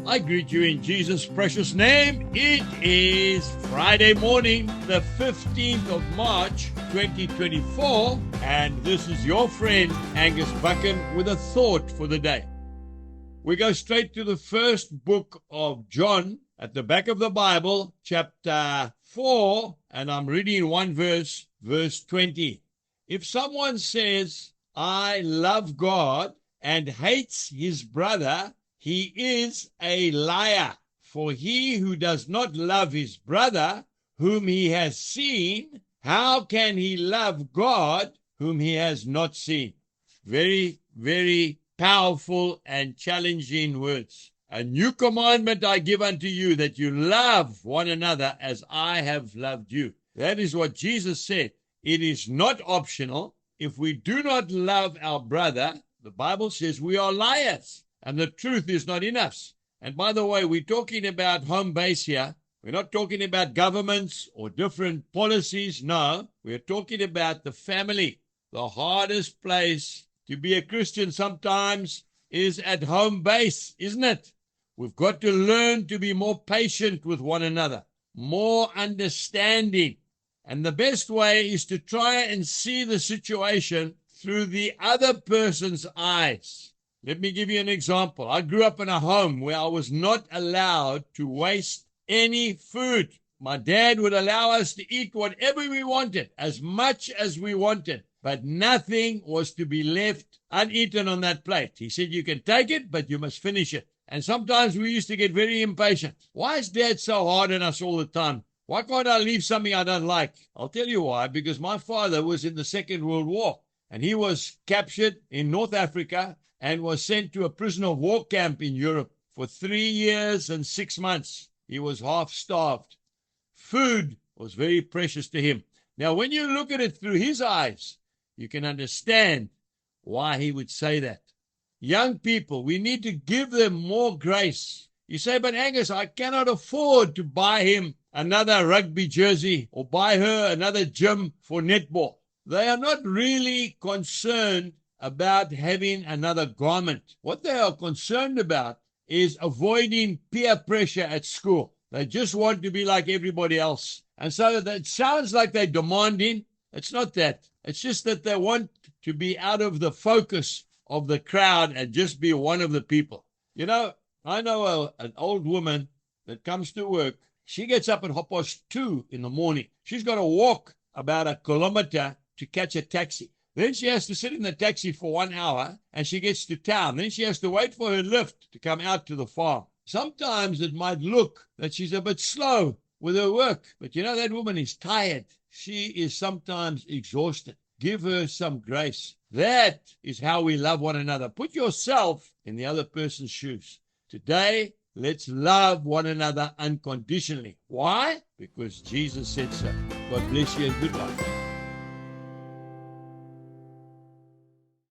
I greet you in Jesus' precious name. It is Friday morning, the 15th of March, 2024, and this is your friend, Angus Buchan, with a thought for the day. We go straight to the first book of John, at the back of the Bible, chapter 4, and I'm reading one verse, verse 20. If someone says, I love God, and hates his brother, he is a liar. For he who does not love his brother, whom he has seen, how can he love God, whom he has not seen? Very, very powerful and challenging words. A new commandment I give unto you, that you love one another as I have loved you. That is what Jesus said. It is not optional. If we do not love our brother, the Bible says we are liars. And the truth is not in us. And by the way, we're talking about home base here. We're not talking about governments or different policies. No, we're talking about the family. The hardest place to be a Christian sometimes is at home base, isn't it? We've got to learn to be more patient with one another, more understanding. And the best way is to try and see the situation through the other person's eyes. Let me give you an example. I grew up in a home where I was not allowed to waste any food. My dad would allow us to eat whatever we wanted, as much as we wanted, but nothing was to be left uneaten on that plate. He said, you can take it, but you must finish it. And sometimes we used to get very impatient. Why is Dad so hard on us all the time? Why can't I leave something I don't like? I'll tell you why. Because my father was in the Second World War, and he was captured in North Africa and was sent to a prisoner of war camp in Europe for 3 years and 6 months. He was half starved. Food was very precious to him. Now, when you look at it through his eyes, you can understand why he would say that. Young people, we need to give them more grace. You say, but Angus, I cannot afford to buy him another rugby jersey or buy her another gym for netball. They are not really concerned about having another garment. What they are concerned about is avoiding peer pressure at school. They just want to be like everybody else. And so that sounds like they're demanding. It's not that. It's just that they want to be out of the focus of the crowd and just be one of the people. You know, I know an old woman that comes to work. She gets up at 2:30 in the morning. She's got to walk about 1 kilometer to catch a taxi. Then she has to sit in the taxi for 1 hour, and she gets to town. Then she has to wait for her lift to come out to the farm. Sometimes it might look that she's a bit slow with her work, but you know, that woman is tired. She is sometimes exhausted. Give her some grace. That is how we love one another. Put yourself in the other person's shoes. Today, let's love one another unconditionally. Why? Because Jesus said so. God bless you and goodbye.